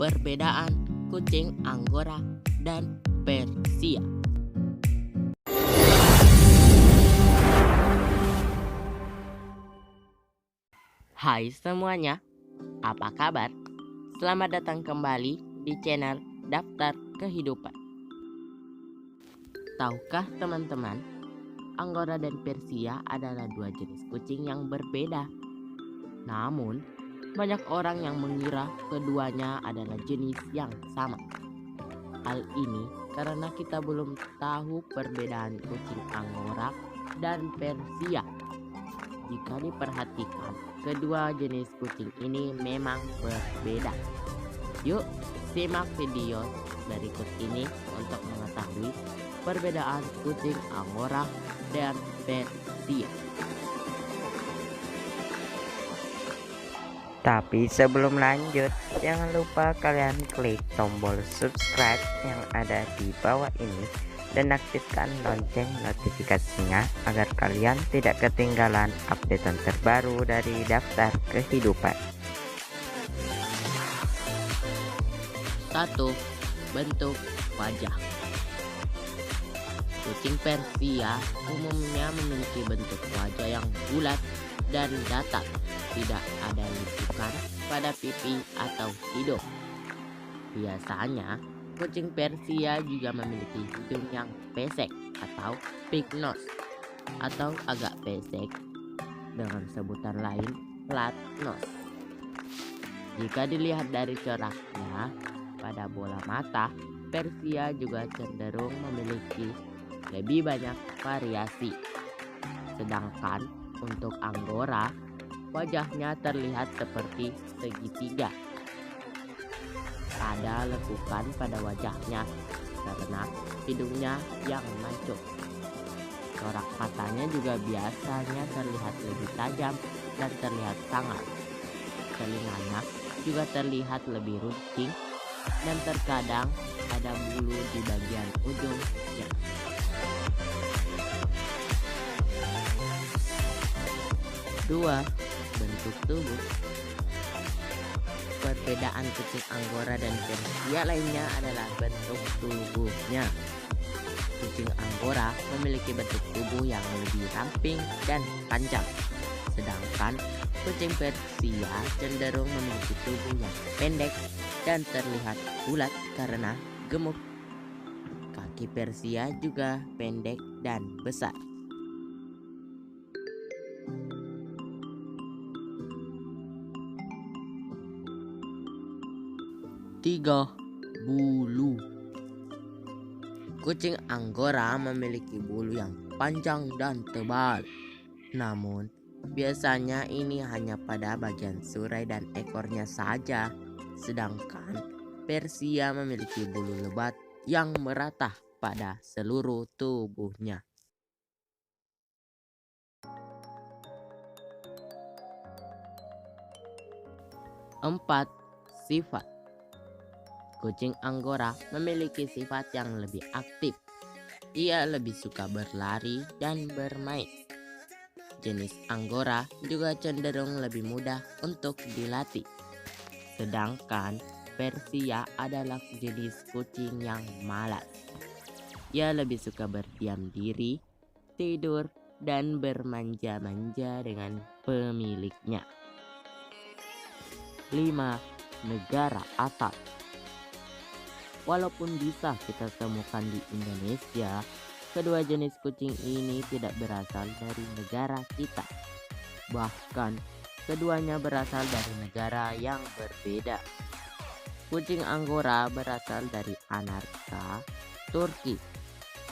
perbedaan kucing Angora dan Persia. Hai semuanya, apa kabar? Selamat datang kembali di channel Daftar Kehidupan. Tahukah teman-teman, Angora dan Persia adalah dua jenis kucing yang berbeda. Namun, banyak orang yang mengira keduanya adalah jenis yang sama. Hal ini karena kita belum tahu perbedaan kucing Angora dan Persia. Jika diperhatikan, kedua jenis kucing ini memang berbeda. Yuk, simak video berikut ini untuk mengetahui perbedaan kucing Angora dan Persia. Tapi sebelum lanjut, jangan lupa kalian klik tombol subscribe yang ada di bawah ini dan aktifkan lonceng notifikasinya agar kalian tidak ketinggalan updatean terbaru dari Daftar Kehidupan. 1. Bentuk wajah. Kucing Persia umumnya memiliki bentuk wajah yang bulat dan datar, tidak ada lekukan pada pipi atau hidung. Biasanya, kucing Persia juga memiliki hidung yang pesek atau pig nose atau agak pesek dengan sebutan lain flat nose. Jika dilihat dari coraknya pada bola mata, Persia juga cenderung memiliki lebih banyak variasi. Sedangkan untuk Angora, wajahnya terlihat seperti segitiga. Ada lekukan pada wajahnya karena hidungnya yang mancung. Corak matanya juga biasanya terlihat lebih tajam dan terlihat sangar. Telinganya juga terlihat lebih runcing dan terkadang ada bulu di bagian ujungnya. 2. Bentuk tubuh. Perbedaan kucing Angora dan Persia lainnya adalah bentuk tubuhnya. Kucing Angora memiliki bentuk tubuh yang lebih ramping dan panjang, sedangkan kucing Persia cenderung memiliki tubuh yang pendek dan terlihat bulat karena gemuk. Kaki Persia juga pendek dan besar. 3. Bulu. Kucing Angora memiliki bulu yang panjang dan tebal. Namun, biasanya ini hanya pada bagian surai dan ekornya saja. Sedangkan Persia memiliki bulu lebat yang merata pada seluruh tubuhnya. 4. Sifat. Kucing Angora memiliki sifat yang lebih aktif. Ia lebih suka berlari dan bermain. Jenis Angora juga cenderung lebih mudah untuk dilatih. Sedangkan Persia adalah jenis kucing yang malas. Ia lebih suka berdiam diri, tidur, dan bermanja-manja dengan pemiliknya. 5. Negara asal. Walaupun bisa kita temukan di Indonesia, kedua jenis kucing ini tidak berasal dari negara kita. Bahkan, keduanya berasal dari negara yang berbeda. Kucing Angora berasal dari Anarka, Turki.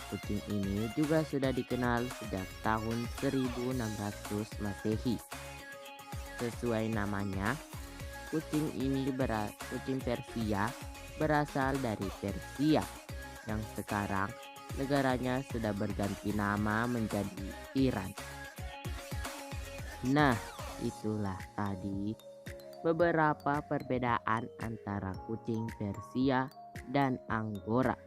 Kucing ini juga sudah dikenal sejak tahun 1600 Masehi. Sesuai namanya, kucing Persia berasal dari Persia, yang sekarang negaranya sudah berganti nama menjadi Iran. Nah, itulah tadi beberapa perbedaan antara kucing Persia dan Angora.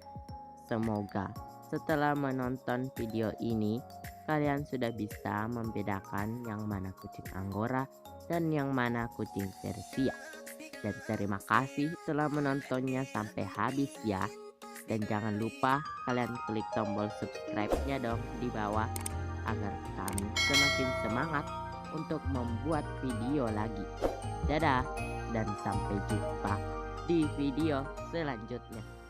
Semoga setelah menonton video ini, kalian sudah bisa membedakan yang mana kucing Angora dan yang mana kucing Persia. Dan terima kasih telah menontonnya sampai habis ya. Dan jangan lupa kalian klik tombol subscribe-nya dong di bawah agar kami semakin semangat untuk membuat video lagi. Dadah dan sampai jumpa di video selanjutnya.